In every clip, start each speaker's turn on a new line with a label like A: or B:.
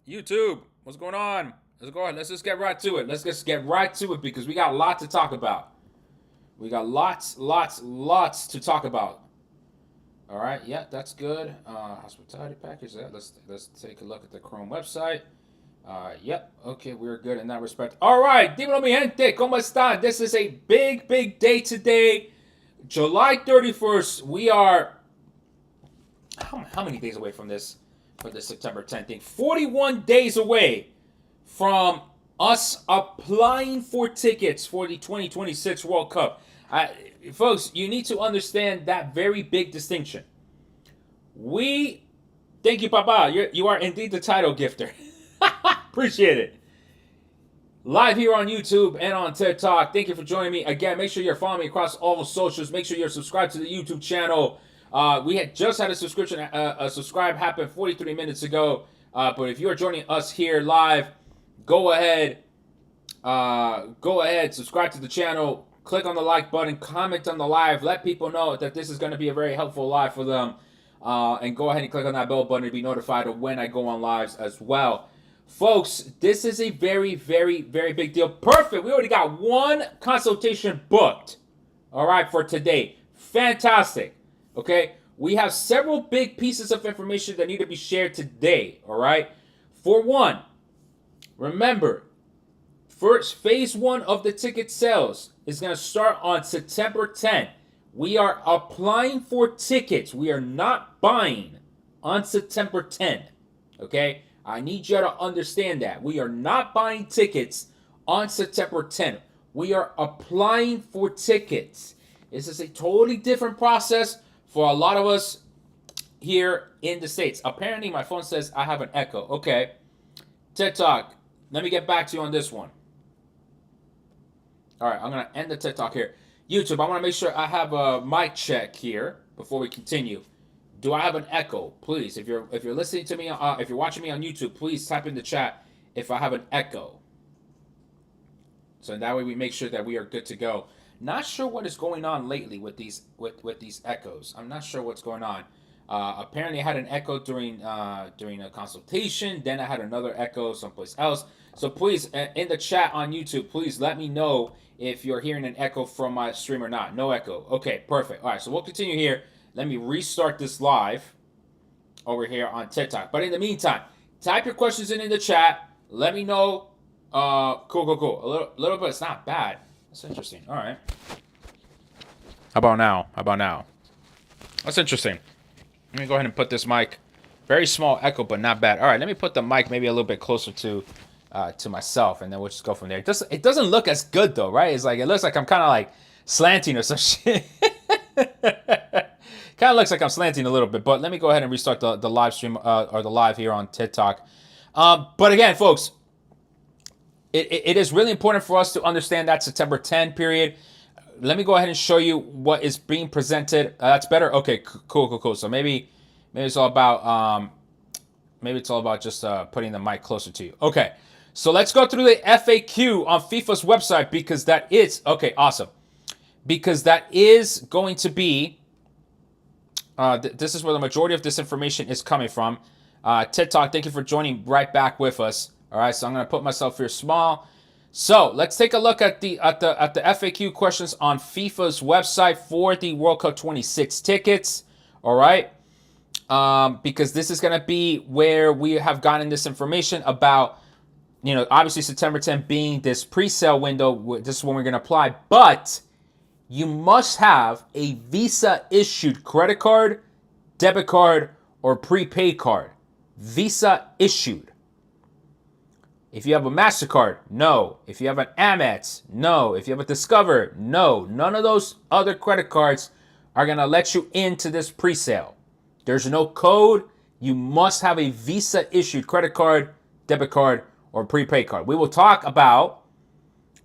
A: YouTube, what's going on? Let's go ahead. Let's just get right to it. Let's just get right to it because we got a lot to talk about. We got lots to talk about. All right, yeah, that's good. Hospitality package. Yeah, let's take a look at the Chrome website. Yep. Okay, we're good in that respect. All right, dímelo mi gente, cómo están? This is a big day today, July 31st. We are how many days away from this? For the September 10th thing, 41 days away from us applying for tickets for the 2026 World Cup. Folks, you need to understand that very big distinction. Thank you, Papa. You are indeed the title gifter. Appreciate it. Live here on YouTube and on TikTok. Thank you for joining me. Again, make sure you're following me across all the socials. Make sure you're subscribed to the YouTube channel. We had just had a subscribe happen 43 minutes ago. But if you are joining us here live, go ahead, subscribe to the channel, click on the like button, comment on the live, let people know that this is going to be a very helpful live for them. And go ahead and click on that bell button to be notified of when I go on lives as well. Folks, this is a very big deal. Perfect. We already got one consultation booked. All right, for today. Fantastic. Okay, we have several big pieces of information that need to be shared today. All right. For one, remember, first phase one of the ticket sales is going to start on September 10th. We are applying for tickets. We are not buying on September 10th. Okay. I need you to understand that. We are not buying tickets on September 10th. We are applying for tickets. This is a totally different process for a lot of us here in the States. Apparently, my phone says I have an echo. Okay. TikTok, let me get back to you on this one. All right, I'm going to end the TikTok here. YouTube, I want to make sure I have a mic check here before we continue. Do I have an echo? Please, if you're listening to me, if you're watching me on YouTube, please type in the chat if I have an echo. So that way we make sure that we are good to go. Not sure what is going on lately with these echoes. I'm not sure what's going on. Apparently, I had an echo during a consultation. Then I had another echo someplace else. So please, in the chat on YouTube, please let me know if you're hearing an echo from my stream or not. No echo. Okay, perfect. All right, so we'll continue here. Let me restart this live over here on TikTok. But in the meantime, type your questions in the chat. Let me know. Cool. A little bit. It's not bad. That's interesting. All right. How about now? That's interesting. Let me go ahead and put this mic. Very small echo, but not bad. All right. Let me put the mic maybe a little bit closer to myself, and then we'll just go from there. It doesn't look as good though, right? It looks like I'm kind of like slanting or some shit. Kind of looks like I'm slanting a little bit, but let me go ahead and restart the live stream or the live here on TikTok. But again, folks, it is really important for us to understand that September 10 period. Let me go ahead and show you what is being presented. That's better. Okay, cool. So maybe it's all about just putting the mic closer to you. Okay, so let's go through the FAQ on FIFA's website because that is okay. Awesome, because that is going to be. This is where the majority of this information is coming from. TikTok, thank you for joining right back with us. All right, so I'm going to put myself here small. So let's take a look at the FAQ questions on FIFA's website for the World Cup 26 tickets. All right, because this is going to be where we have gotten this information about, obviously September 10th being this pre-sale window. This is when we're going to apply, but you must have a Visa issued credit card, debit card, or prepaid card. Visa issued. If you have a MasterCard, no. If you have an Amex, no. If you have a Discover, no. None of those other credit cards are going to let you into this pre-sale. There's no code. You must have a Visa issued credit card, debit card, or prepaid card. We will talk about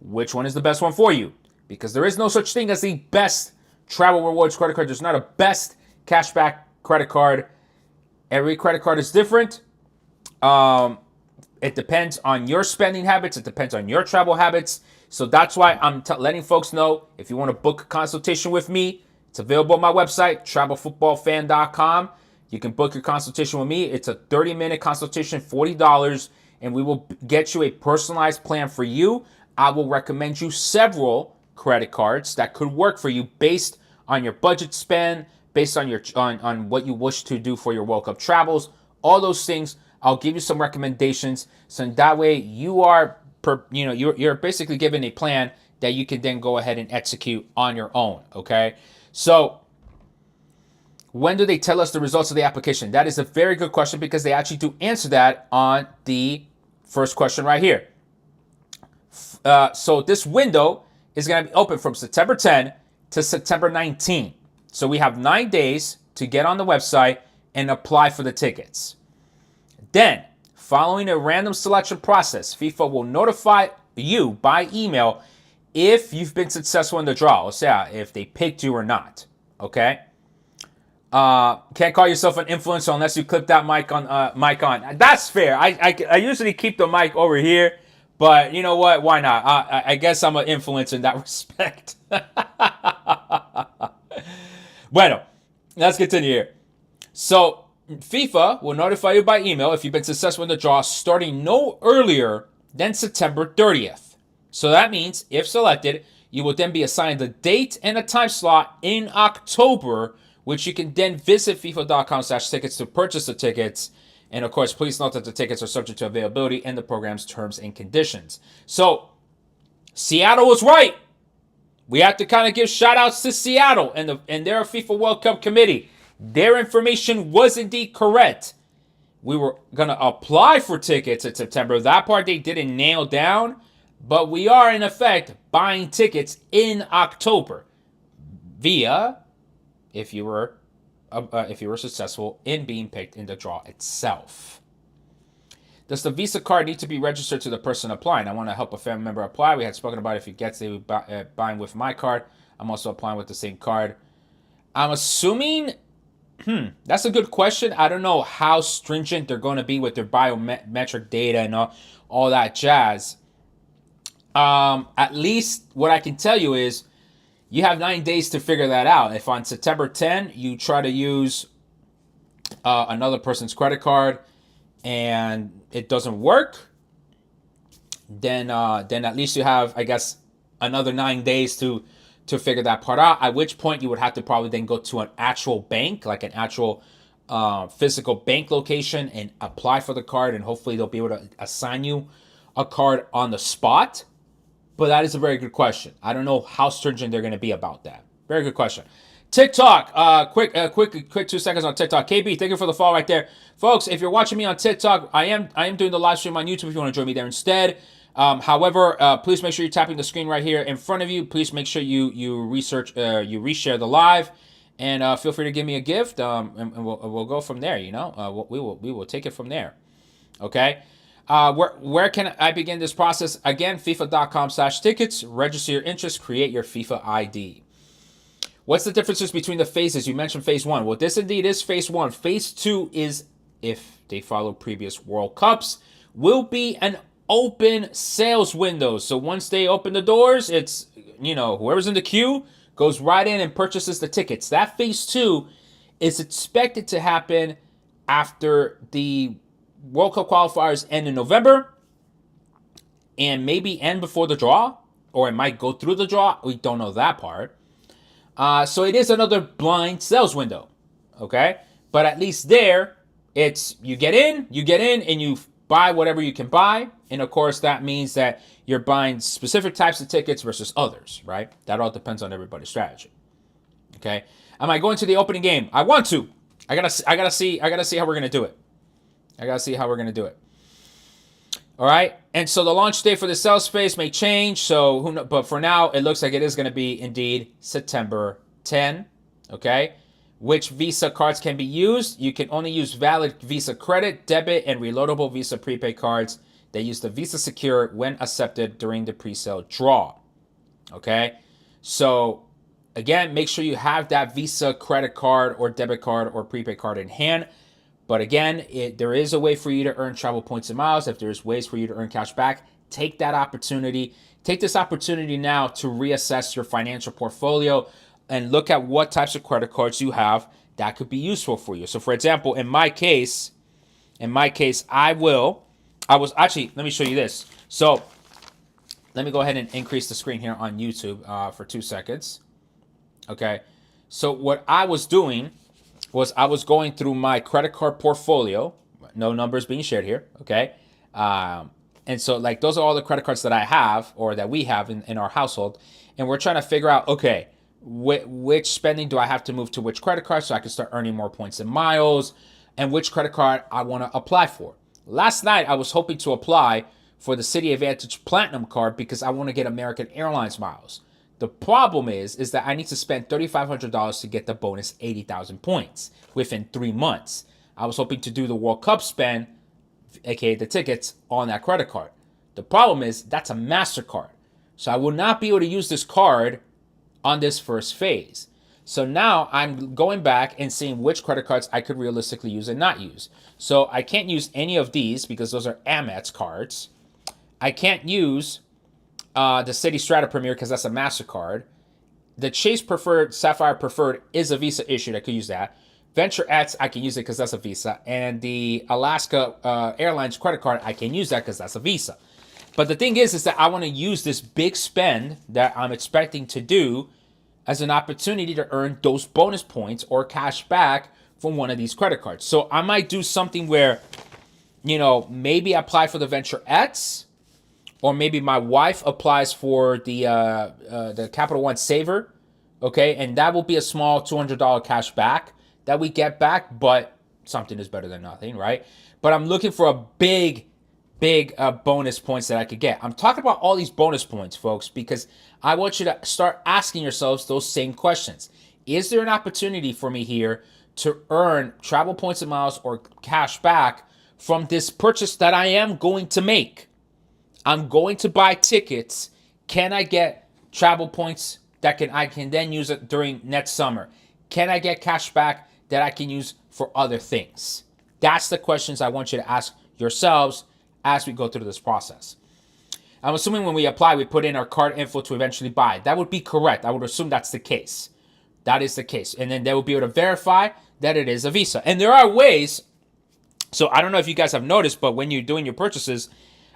A: which one is the best one for you, because there is no such thing as the best travel rewards credit card. There's not a best cashback credit card. Every credit card is different. It depends on your spending habits. It depends on your travel habits. So that's why I'm letting folks know, if you want to book a consultation with me, it's available on my website, travelfootballfan.com. You can book your consultation with me. It's a 30-minute consultation, $40, and we will get you a personalized plan for you. I will recommend you several credit cards that could work for you based on your budget spend, based on your on what you wish to do for your World Cup travels, all those things. I'll give you some recommendations, so that way you are, you're basically given a plan that you can then go ahead and execute on your own. Okay, so when do they tell us the results of the application? That is a very good question, because they actually do answer that on the first question right here. So this window is going to be open from September 10 to September 19. So we have 9 days to get on the website and apply for the tickets. Then, following a random selection process, FIFA will notify you by email if you've been successful in the draw. Or say if they picked you or not. Okay? Can't call yourself an influencer unless you clip that mic on. That's fair. I usually keep the mic over here, but you know what? Why not? I guess I'm an influencer in that respect. Bueno, let's continue here. So FIFA will notify you by email if you've been successful in the draw starting no earlier than September 30th. So that means, if selected, you will then be assigned a date and a time slot in October, which you can then visit FIFA.com/tickets to purchase the tickets. And of course, please note that the tickets are subject to availability and the program's terms and conditions. So, Seattle was right. We have to kind of give shout outs to Seattle and their FIFA World Cup committee. Their information was indeed correct. We were going to apply for tickets in September. That part they didn't nail down, but we are in effect buying tickets in October via if you were successful in being picked in the draw itself. Does the Visa card need to be registered to the person applying? I want to help a family member apply. We had spoken about if he gets it, buying with my card. I'm also applying with the same card. I'm assuming, that's a good question. I don't know how stringent they're going to be with their biometric data and all that jazz. At least what I can tell you is you have 9 days to figure that out. If on September 10 you try to use another person's credit card and it doesn't work, then at least you have, I guess, another 9 days to figure that part out, at which point you would have to probably then go to an actual bank, like an actual physical bank location, and apply for the card, and hopefully they'll be able to assign you a card on the spot. But that is a very good question. I don't know how stringent they're going to be about that. Very good question. TikTok, quick 2 seconds on TikTok. KB, thank you for the follow right there. Folks, if you're watching me on TikTok, I am doing the live stream on YouTube if you want to join me there instead. However, please make sure you're tapping the screen right here in front of you. Please make sure you reshare the live, and feel free to give me a gift, and we'll go from there. We will take it from there. Okay. Where can I begin this process? Again, FIFA.com/tickets. Register your interest. Create your FIFA ID. What's the differences between the phases? You mentioned phase 1. Well, this indeed is phase 1. Phase 2 is, if they follow previous World Cups, will be an open sales window. So once they open the doors, it's, whoever's in the queue goes right in and purchases the tickets. That phase 2 is expected to happen after the World Cup qualifiers end in November, and maybe end before the draw, or it might go through the draw. We don't know that part. So it is another blind sales window, okay? But at least there, it's you get in, and you buy whatever you can buy. And of course, that means that you're buying specific types of tickets versus others, right? That all depends on everybody's strategy, okay? Am I going to the opening game? I want to. I gotta see how we're gonna do it. All right, and so the launch date for the sales space may change. So who knows? But for now, it looks like it is going to be indeed September 10. Okay, which Visa cards can be used? You can only use valid Visa credit, debit, and reloadable Visa prepaid cards that use the Visa Secure when accepted during the pre-sale draw. Okay, so again, make sure you have that Visa credit card or debit card or prepaid card in hand. But again, there is a way for you to earn travel points and miles. If there's ways for you to earn cash back, take that opportunity. Take this opportunity now to reassess your financial portfolio and look at what types of credit cards you have that could be useful for you. So for example, in my case, I was actually, let me show you this. So let me go ahead and increase the screen here on YouTube for 2 seconds. Okay. So what I was doing was I was going through my credit card portfolio. No numbers being shared here. Okay. And so like those are all the credit cards that I have or that we have in our household. And we're trying to figure out, okay, which spending do I have to move to which credit card so I can start earning more points and miles, and which credit card I want to apply for. Last night, I was hoping to apply for the City Advantage Platinum card because I want to get American Airlines miles. The problem is that I need to spend $3,500 to get the bonus 80,000 points within 3 months. I was hoping to do the World Cup spend, aka the tickets, on that credit card. The problem is that's a MasterCard. So I will not be able to use this card on this first phase. So now I'm going back and seeing which credit cards I could realistically use and not use. So I can't use any of these because those are Amex cards. I can't use the City Strata Premier because that's a MasterCard. The Chase Preferred, Sapphire Preferred is a Visa issued. I could use that. Venture X, I can use it because that's a Visa. And the Alaska Airlines credit card, I can use that because that's a Visa. But the thing is that I want to use this big spend that I'm expecting to do as an opportunity to earn those bonus points or cash back from one of these credit cards. So I might do something where, maybe apply for the Venture X, or maybe my wife applies for the Capital One Saver, okay? And that will be a small $200 cash back that we get back, but something is better than nothing, right? But I'm looking for a big bonus points that I could get. I'm talking about all these bonus points, folks, because I want you to start asking yourselves those same questions. Is there an opportunity for me here to earn travel points and miles or cash back from this purchase that I am going to make? I'm going to buy tickets. Can I get travel points that I can then use it during next summer? Can I get cash back that I can use for other things? That's the questions I want you to ask yourselves as we go through this process. I'm assuming when we apply, we put in our card info to eventually buy. That would be correct. I would assume that's the case. That is the case. And then they will be able to verify that it is a Visa. And there are ways. So I don't know if you guys have noticed, but when you're doing your purchases,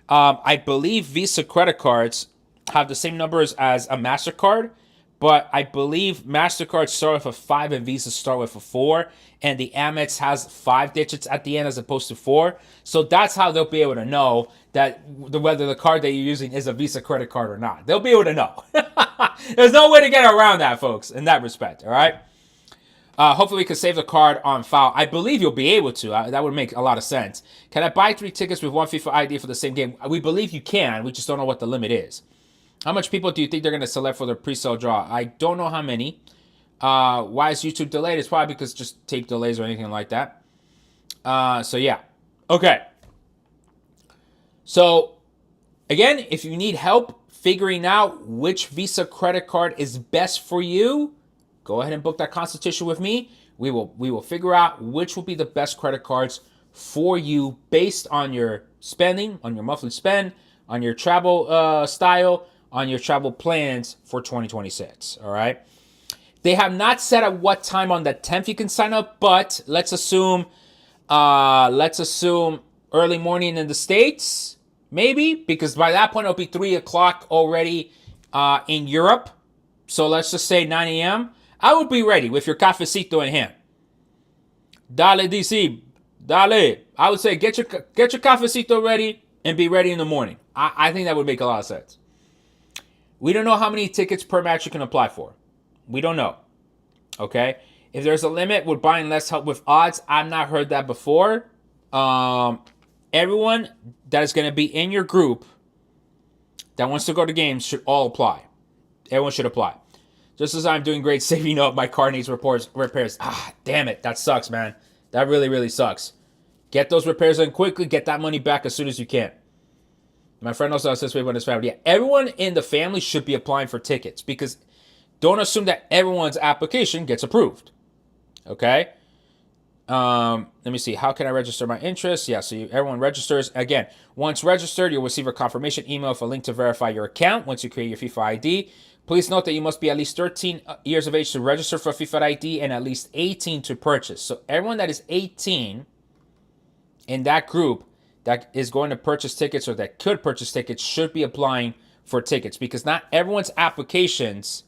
A: I believe Visa credit cards have the same numbers as a MasterCard. But I believe MasterCard start with a 5 and Visa start with a 4. And the Amex has 5 digits at the end as opposed to 4. So that's how they'll be able to know that whether the card that you're using is a Visa credit card or not. They'll be able to know. There's no way to get around that, folks, in that respect, all right? Hopefully we can save the card on file. I believe you'll be able to. That would make a lot of sense. Can I buy 3 tickets with 1 FIFA ID for the same game? We believe you can. We just don't know what the limit is. How much people do you think they're going to select for their pre-sale draw? I don't know how many. Why is YouTube delayed? It's probably because just tape delays or anything like that. So, yeah. Okay. So, again, if you need help figuring out which Visa credit card is best for you, go ahead and book that consultation with me. We will figure out which will be the best credit cards for you based on your spending, on your monthly spend, on your travel style, on your travel plans for 2026, all right? They have not said at what time on the 10th you can sign up, but let's assume early morning in the States, maybe, because by that point it'll be 3 o'clock already in Europe. So let's just say 9 a.m. I would be ready with your cafecito in hand. Dale, DC, dale. I would say get your cafecito ready and be ready in the morning. I think that would make a lot of sense. We don't know how many tickets per match you can apply for. We don't know. Okay? If there's a limit, would buying less help with odds? I've not heard that before. Everyone that is going to be in your group that wants to go to games should all apply. Everyone should apply. Just as I'm doing great saving up, my car needs repairs. Damn it. That sucks, man. That really, really sucks. Get those repairs done quickly. Get that money back as soon as you can. My friend also says with his family. Yeah, everyone in the family should be applying for tickets because don't assume that everyone's application gets approved. Okay? Let me see. How can I register my interest? Yeah, so everyone registers. Again, once registered, you'll receive a confirmation email with a link to verify your account once you create your FIFA ID. Please note that you must be at least 13 years of age to register for FIFA ID and at least 18 to purchase. So everyone that is 18 in that group that is going to purchase tickets or that could purchase tickets should be applying for tickets, because not everyone's applications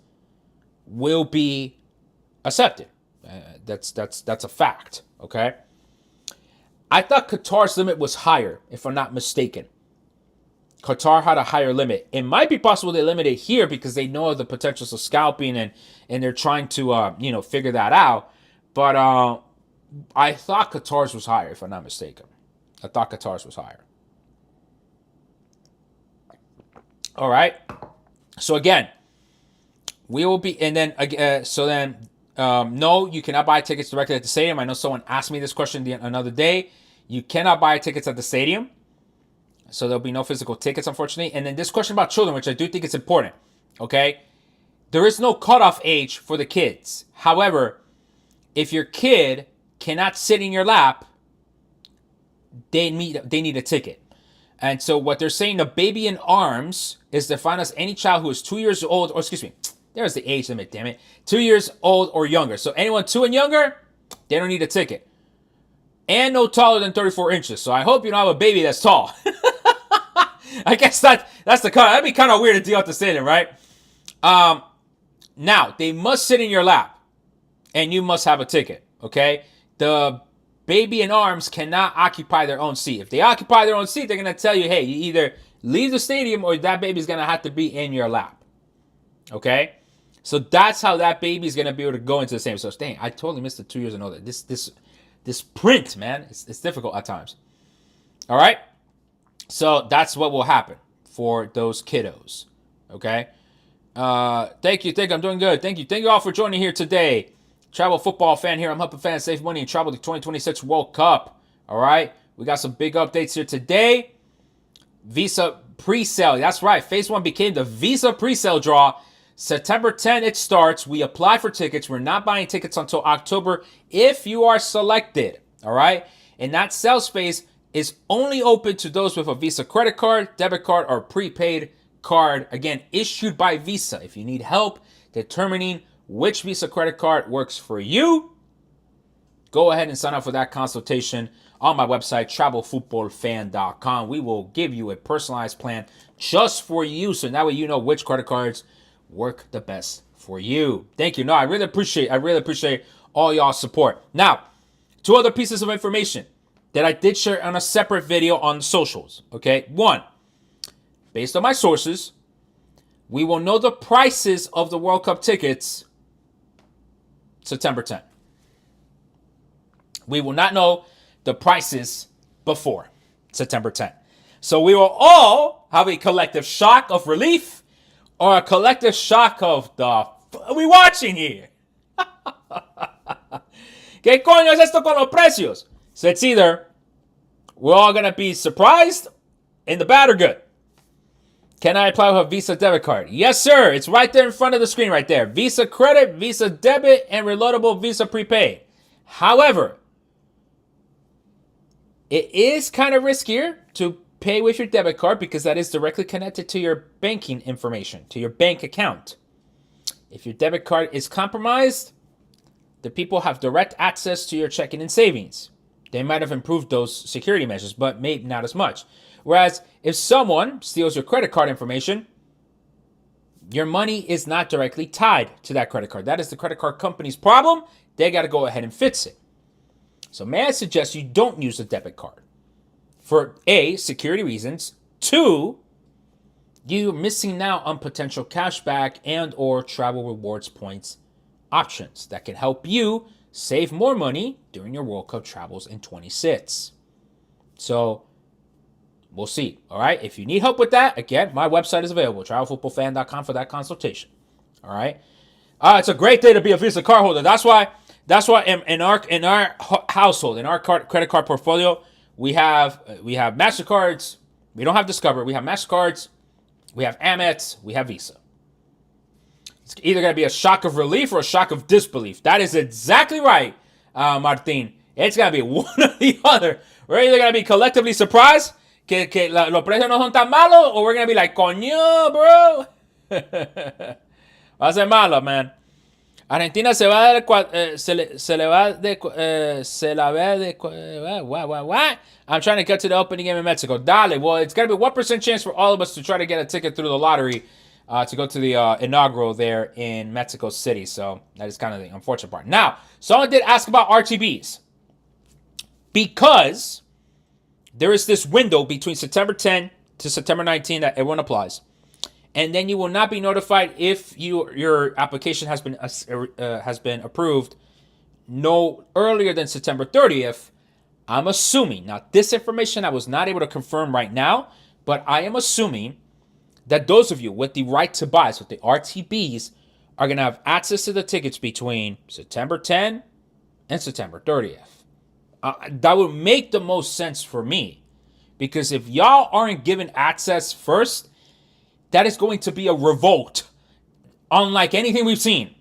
A: will be accepted. That's a fact, okay? I thought Qatar's limit was higher, if I'm not mistaken. Qatar had a higher limit. It might be possible they limit it here because they know of the potentials of scalping and they're trying to figure that out. But I thought Qatar's was higher, if I'm not mistaken. I thought Qatar's was higher. All right. So again, we will be, and then no, you cannot buy tickets directly at the stadium. I know someone asked me this question another day. You cannot buy tickets at the stadium. So there'll be no physical tickets, unfortunately. And then this question about children, which I do think is important, okay? There is no cutoff age for the kids. However, if your kid cannot sit in your lap, they need a ticket. And so what they're saying, the baby in arms is defined as any child who is 2 years old, or excuse me, there's the age limit, damn it. 2 years old or younger. So anyone 2 and younger, they don't need a ticket. And no taller than 34 inches. So I hope you don't have a baby that's tall. I guess that's that'd be kind of weird to deal with the stadium, right? Now, they must sit in your lap. And you must have a ticket, okay? The baby in arms cannot occupy their own seat. If they occupy their own seat, they're going to tell you, hey, you either leave the stadium or that baby's going to have to be in your lap. Okay? So that's how that baby's going to be able to go into the stadium. So, dang, I totally missed the 2 years and all that. This print, man, it's difficult at times. All right? So that's what will happen for those kiddos. Okay? Thank you. I'm doing good. Thank you all for joining here today. Travel football fan here. I'm helping fans save money and travel to 2026 World Cup. All right. We got some big updates here today. Visa PreSale. That's right. Phase 1 became the Visa PreSale draw. September 10 it starts. We apply for tickets. We're not buying tickets until October if you are selected. All right. And that sales phase is only open to those with a Visa credit card, debit card, or prepaid card. Again, issued by Visa. If you need help determining which Visa credit card works for you, go ahead and sign up for that consultation on my website, travelfootballfan.com. We will give you a personalized plan just for you, so that way you know which credit cards work the best for you. Thank you. No, I really appreciate all y'all's support. Now, 2 other pieces of information that I did share on a separate video on the socials. Okay, 1, based on my sources, we will know the prices of the World Cup tickets September 10th. We will not know the prices before September 10th. So we will all have a collective shock of relief or a collective shock of the are we watching here? ¿Qué coño es esto con los precios? So it's either we're all going to be surprised in the bad or good. Can I apply with a Visa debit card? Yes, sir. It's right there in front of the screen right there. Visa credit, Visa debit, and reloadable Visa prepaid. However, it is kind of riskier to pay with your debit card because that is directly connected to your banking information, to your bank account. If your debit card is compromised, the people have direct access to your checking and savings. They might have improved those security measures, but maybe not as much. Whereas if someone steals your credit card information, your money is not directly tied to that credit card. That is the credit card company's problem. They got to go ahead and fix it. So may I suggest you don't use a debit card for A, security reasons. 2, you're missing out on potential cashback and or travel rewards points options that can help you save more money during your World Cup travels in 26. So we'll see. All right. If you need help with that, again, my website is available, travelfootballfan.com for that consultation. All right. It's a great day to be a Visa card holder. That's why in our household, in our credit card portfolio, we have MasterCards. We don't have Discover. We have MasterCards. We have Amex. We have Visa. It's either going to be a shock of relief or a shock of disbelief. That is exactly right, Martin. It's going to be one or the other. We're either going to be collectively surprised que los precios no son tan malos, or we're going to be like, coño, bro. Va a ser malo, man. Argentina se va a dar, se le va de, se la ve de, what? I'm trying to get to the opening game in Mexico. Dale, well, it's going to be 1% chance for all of us to try to get a ticket through the lottery to go to the inaugural there in Mexico City. So that is kind of the unfortunate part. Now, someone did ask about RTBs because there is this window between September 10 to September 19 that everyone applies. And then you will not be notified if your application has been approved no earlier than September 30th. I'm assuming, now this information I was not able to confirm right now, but I am assuming that those of you with the right to buy, so the RTBs, are going to have access to the tickets between September 10 and September 30th. That would make the most sense for me, because if y'all aren't given access first, that is going to be a revolt unlike anything we've seen,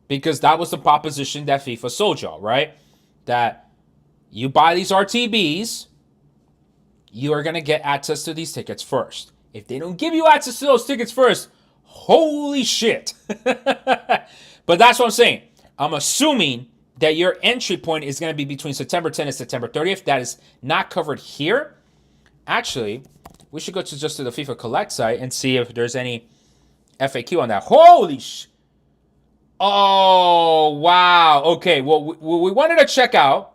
A: because that was the proposition that FIFA sold y'all, right? That you buy these RTBs, you are going to get access to these tickets first. If they don't give you access to those tickets first, holy shit. But that's what I'm saying. I'm assuming that your entry point is going to be between September 10th and September 30th. That is not covered here. Actually, we should go to the FIFA Collect site and see if there's any FAQ on that. Holy sh! Oh, wow. Okay, well, we wanted to check out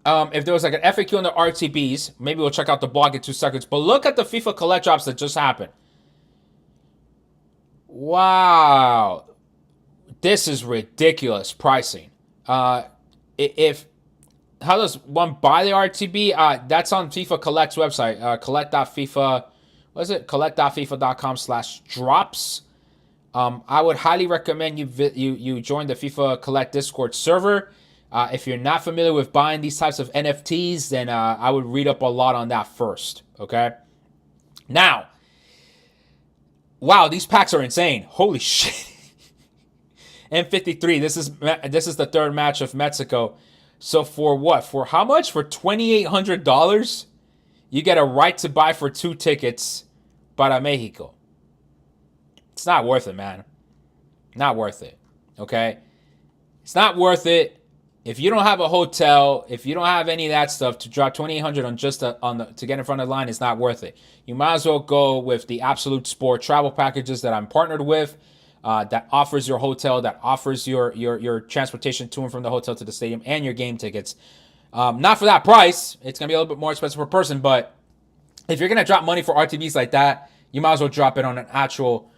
A: if there was like an FAQ on the RTBs. Maybe we'll check out the blog in 2 seconds. But look at the FIFA Collect drops that just happened. Wow. This is ridiculous pricing. If how does one buy the RTB? That's on FIFA Collect's website. Collect.fifa. What is it? Collect.fifa.com/drops. I would highly recommend you join the FIFA Collect Discord server. If you're not familiar with buying these types of NFTs, then I would read up a lot on that first. Okay. Now, wow, these packs are insane. Holy shit. M53. This is the third match of Mexico. So for what? For how much? For $2,800, you get a right to buy for 2 tickets para Mexico. It's not worth it, man. Not worth it. Okay? It's not worth it. If you don't have a hotel, if you don't have any of that stuff, to drop $2,800 on just to get in front of the line is not worth it. You might as well go with the Absolute Sport travel packages that I'm partnered with. That offers your hotel, that offers your transportation to and from the hotel to the stadium, and your game tickets. Not for that price. It's going to be a little bit more expensive per person, but if you're going to drop money for RTBs like that, you might as well drop it on an actual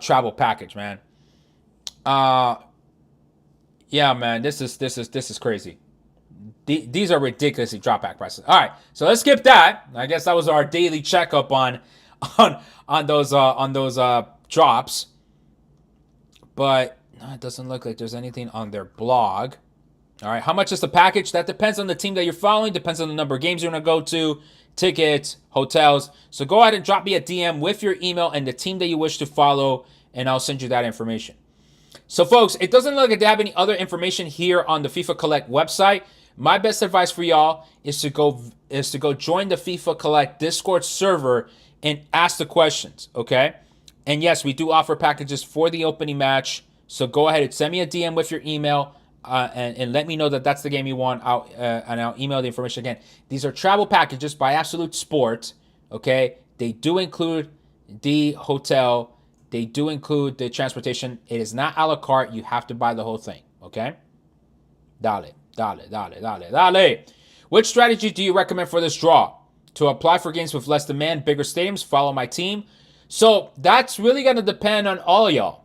A: travel package, man. Yeah, man, this is crazy. These are ridiculously drop back prices. All right, so let's skip that. I guess that was our daily checkup on those drops. But no, it doesn't look like there's anything on their blog. All right, how much is the package? That depends on the team that you're following, depends on the number of games you're going to go to, tickets, hotels. So go ahead and drop me a DM with your email and the team that you wish to follow, and I'll send you that information. So, folks, it doesn't look like they have any other information here on the FIFA Collect website. My best advice for y'all is to go join the FIFA Collect Discord server and ask the questions, okay? And yes, we do offer packages for the opening match. So go ahead and send me a DM with your email and let me know that that's the game you want. And I'll email the information again. These are travel packages by Absolute Sport. Okay, they do include the hotel. They do include the transportation. It is not a la carte. You have to buy the whole thing. Okay. Dale. Which strategy do you recommend for this draw? To apply for games with less demand, bigger stadiums, follow my team. So that's really going to depend on all of y'all.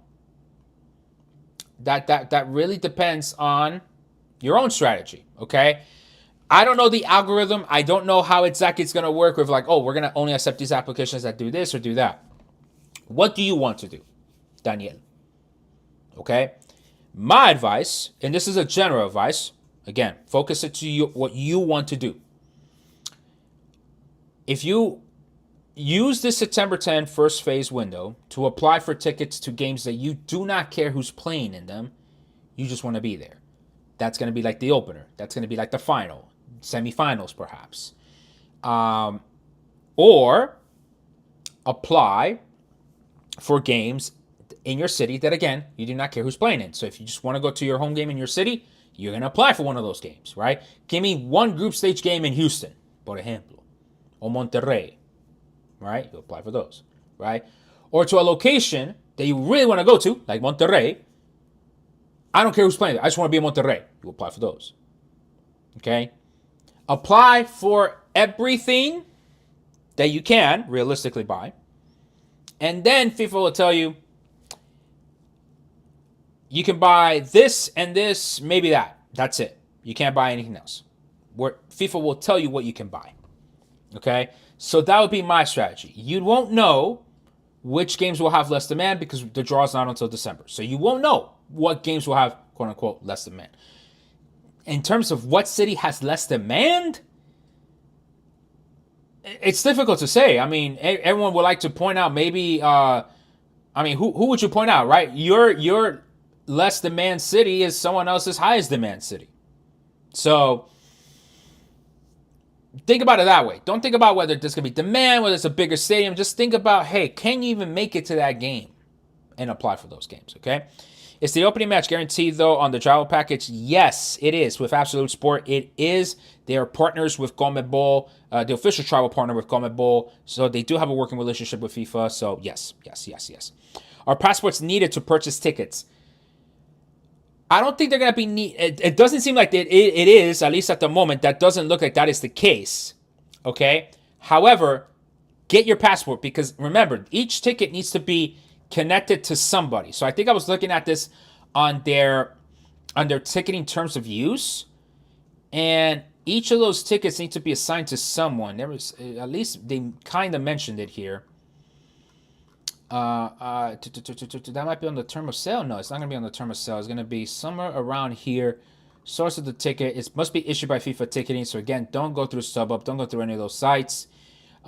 A: That really depends on your own strategy, okay? I don't know the algorithm. I don't know how exactly it's going to work with like, oh, we're going to only accept these applications that do this or do that. What do you want to do, Daniel? Okay? My advice, and this is a general advice, again, focus it to you, what you want to do. If you use this September 10 first phase window to apply for tickets to games that you do not care who's playing in them, you just want to be there. That's going to be like the opener. That's going to be like the final, semifinals perhaps. Or apply for games in your city that, again, you do not care who's playing in. So if you just want to go to your home game in your city, you're going to apply for one of those games, right? Give me one group stage game in Houston, por ejemplo, or Monterrey, right? You apply for those, right? Or to a location that you really want to go to, like Monterrey. I don't care who's playing it. I just want to be in Monterrey. You apply for those, okay? Apply for everything that you can realistically buy. And then FIFA will tell you, you can buy this and this, maybe that. That's it. You can't buy anything else. Where FIFA will tell you what you can buy. Okay? So that would be my strategy. You won't know which games will have less demand because the draw is not until December. So you won't know what games will have, quote unquote, less demand. In terms of what city has less demand, it's difficult to say. I mean, everyone would like to point out maybe, who would you point out, right? Your less demand city is someone else's highest demand city. So think about it that way. Don't think about whether there's going to be demand, whether it's a bigger stadium. Just think about, hey, can you even make it to that game and apply for those games, okay? Is the opening match guaranteed, though, on the travel package? Yes, it is. With Absolute Sport, it is. They are partners with CONMEBOL, the official travel partner with CONMEBOL. So they do have a working relationship with FIFA. So yes. Are passports needed to purchase tickets? I don't think they're going to be it doesn't seem like it is, at least at the moment. That doesn't look like that is the case. Okay? However, get your passport because remember, each ticket needs to be connected to somebody. So I think I was looking at this on their ticketing terms of use, and each of those tickets need to be assigned to someone. There was, at least they kind of mentioned it here. That might be on the term of sale. No, it's not going to be on the term of sale. It's going to be somewhere around here. Source of the ticket. It must be issued by FIFA Ticketing. So again, don't go through StubHub. Don't go through any of those sites.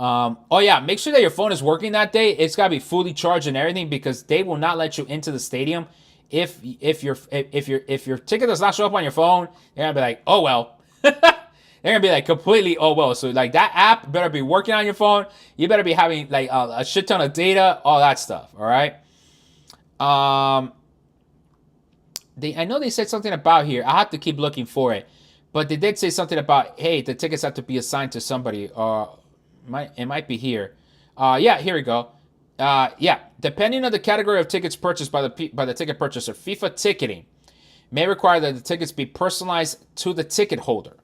A: Oh yeah, make sure that your phone is working that day. It's got to be fully charged and everything because they will not let you into the stadium if your ticket does not show up on your phone. They're gonna be like, oh well. They're gonna be like completely, oh well. So like that app better be working on your phone. You better be having like a shit ton of data, all that stuff. All right. I know they said something about here. I have to keep looking for it, but they did say something about, hey, the tickets have to be assigned to somebody. It might be here. Yeah, here we go. Yeah, depending on the category of tickets purchased by the ticket purchaser, FIFA Ticketing may require that the tickets be personalized to the ticket holder.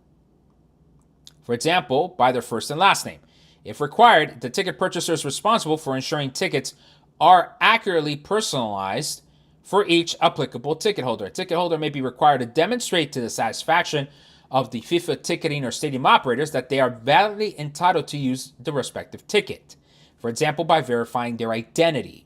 A: For example, by their first and last name. If required, the ticket purchaser is responsible for ensuring tickets are accurately personalized for each applicable ticket holder. A ticket holder may be required to demonstrate to the satisfaction of the FIFA ticketing or stadium operators that they are validly entitled to use the respective ticket. For example, by verifying their identity.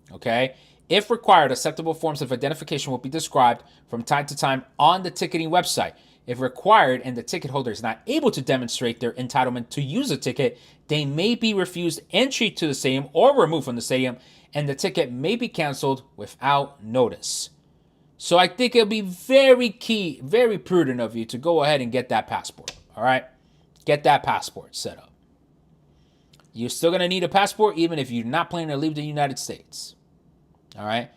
A: Okay? If required, acceptable forms of identification will be described from time to time on the ticketing website. If required and the ticket holder is not able to demonstrate their entitlement to use a ticket, they may be refused entry to the stadium or removed from the stadium, and the ticket may be canceled without notice. So I think it'll be very key, very prudent of you to go ahead and get that passport. All right? Get that passport set up. You're still going to need a passport even if you're not planning to leave the United States. All right?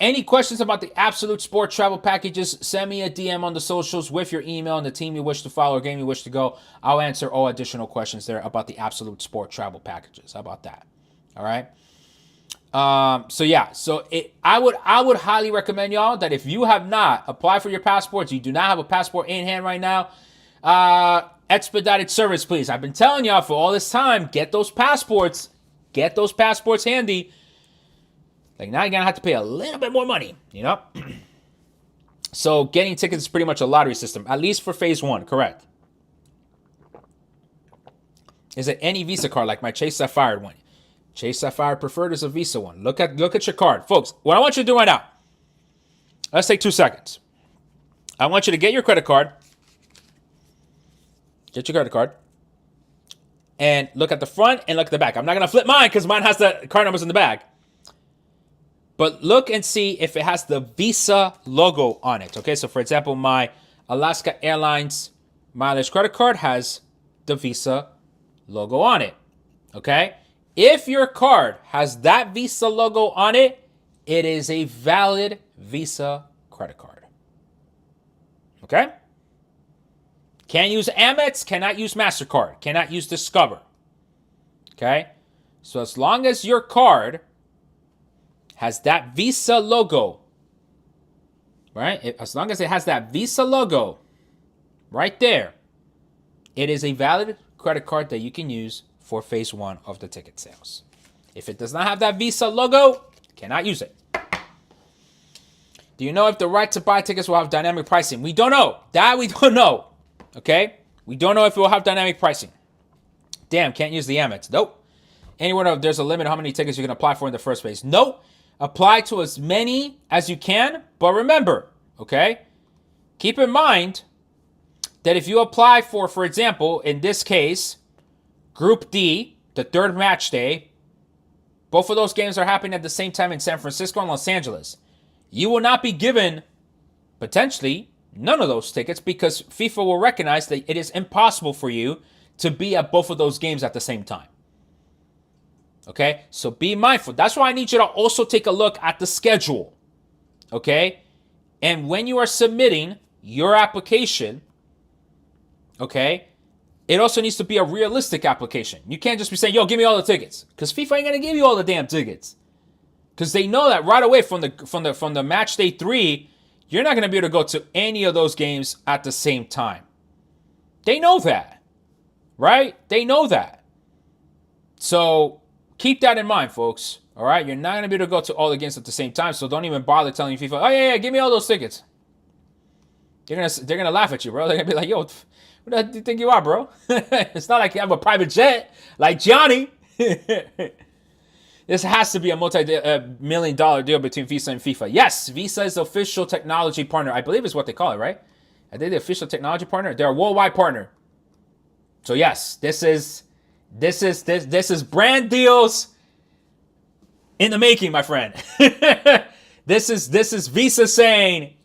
A: Any questions about the Absolute Sport travel packages, send me a DM on the socials with your email and the team you wish to follow or game you wish to go. I'll answer all additional questions there about the Absolute Sport travel packages. How about that? All right? I would highly recommend y'all that if you have not applied for your passports, you do not have a passport in hand right now, expedited service, please. I've been telling y'all for all this time, get those passports handy. Like now you're gonna have to pay a little bit more money, you know? So getting tickets is pretty much a lottery system, at least for phase 1, correct? Is it any Visa card like my Chase Sapphire one? Chase Sapphire Preferred is a Visa one. Look at your card. Folks, what I want you to do right now, let's take 2 seconds. I want you to get your credit card. Get your credit card. And look at the front and look at the back. I'm not gonna flip mine because mine has the card numbers in the back. But look and see if it has the Visa logo on it. Okay, so for example, my Alaska Airlines mileage credit card has the Visa logo on it. Okay, If your card has that Visa logo on it, it is a valid Visa credit card. Okay? Can't use Amex, cannot use MasterCard, cannot use Discover. Okay? So as long as your card has that Visa logo, right? As long as it has that Visa logo right there, it is a valid credit card that you can use for phase 1 of the ticket sales. If it does not have that Visa logo, cannot use it. Do you know if the right to buy tickets will have dynamic pricing? We don't know. That we don't know. Okay? We don't know if it will have dynamic pricing. Damn, can't use the Amex. Nope. Anywhere there's a limit how many tickets you can apply for in the first phase. Nope. Apply to as many as you can. But remember, okay? Keep in mind that if you apply for example, in this case, Group D, the third match day, both of those games are happening at the same time in San Francisco and Los Angeles. You will not be given, potentially, none of those tickets because FIFA will recognize that it is impossible for you to be at both of those games at the same time. Okay? So be mindful. That's why I need you to also take a look at the schedule. Okay? And when you are submitting your application, okay, it also needs to be a realistic application. You can't just be saying, yo, give me all the tickets. Because FIFA ain't going to give you all the damn tickets. Because they know that right away from the match day 3, you're not going to be able to go to any of those games at the same time. They know that. Right? They know that. So keep that in mind, folks. All right? You're not going to be able to go to all the games at the same time. So don't even bother telling FIFA, oh, yeah, give me all those tickets. They're gonna laugh at you, bro. They're going to be like, yo, who the hell do you think you are, bro? It's not like you have a private jet like Johnny. This has to be a multi-million-dollar deal between Visa and FIFA. Yes, Visa is the official technology partner. I believe is what they call it, right? Are they the official technology partner? They're a worldwide partner. So yes, this is brand deals in the making, my friend. This is Visa saying,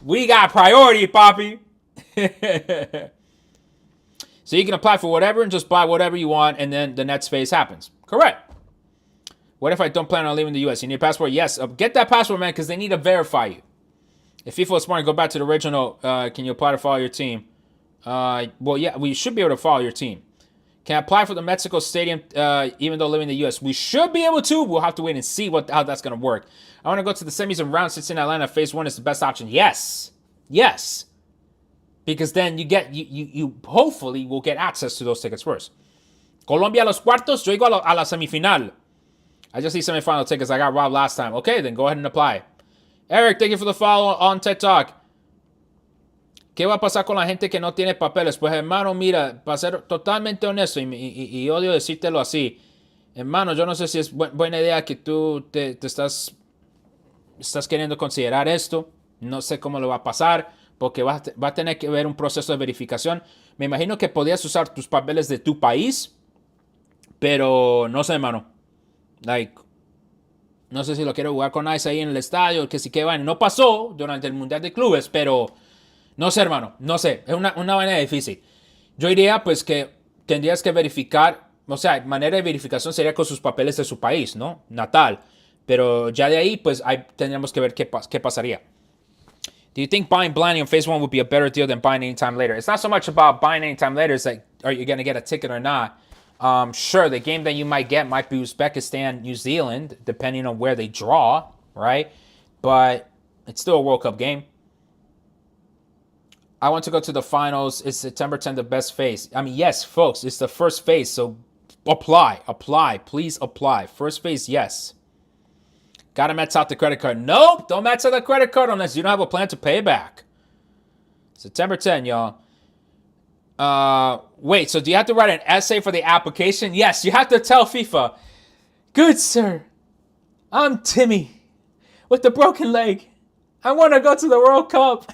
A: we got priority, Poppy. So you can apply for whatever and just buy whatever you want, and then the next phase happens. Correct. What if I don't plan on leaving the U.S.? You need a passport? Yes. Get that passport, man, because they need to verify you. If FIFA is smart, go back to the original. Can you apply to follow your team? Well, yeah, we should be able to follow your team. Can I apply for the Mexico Stadium even though living in the U.S.? We should be able to. We'll have to wait and see how that's going to work. I want to go to the semis and rounds since in Atlanta. Phase 1 is the best option. Yes. Yes. Because then you hopefully will get access to those tickets first. Colombia a los cuartos. Yo digo a la semifinal. I just need semifinal tickets. I got robbed last time. Okay, then go ahead and apply. Eric, thank you for the follow on TED Talk. ¿Qué va a pasar con la gente que no tiene papeles? Pues hermano, mira, para ser totalmente honesto y odio decírtelo así, hermano, yo no sé si es buena idea que tú te estás queriendo considerar esto. No sé cómo lo va a pasar, porque va a tener que ver un proceso de verificación. Me imagino que podías usar tus papeles de tu país, pero no sé, hermano. No sé si lo quiero jugar con Ice ahí en el estadio, que sí que van. No pasó durante el Mundial de Clubes, pero no sé, hermano, no sé. Es una manera difícil. Yo diría, pues, que tendrías que verificar, o sea, manera de verificación sería con sus papeles de su país, ¿no? Natal. Pero ya de ahí, pues, tendríamos que ver qué pasaría. Do you think buying blindly on phase 1 would be a better deal than buying anytime later? It's not so much about buying anytime later. It's like, are you going to get a ticket or not? Sure, the game that you might get might be Uzbekistan, New Zealand, depending on where they draw, right? But it's still a World Cup game. I want to go to the finals. Is September 10th the best phase? I mean, yes, folks, it's the first phase, so apply. Please apply. First phase, yes. Gotta max out the credit card. Nope, don't max out the credit card unless you don't have a plan to pay back. September 10, y'all. Wait, so do you have to write an essay for the application? Yes, you have to tell FIFA, good sir, I'm Timmy with the broken leg. I want to go to the World Cup.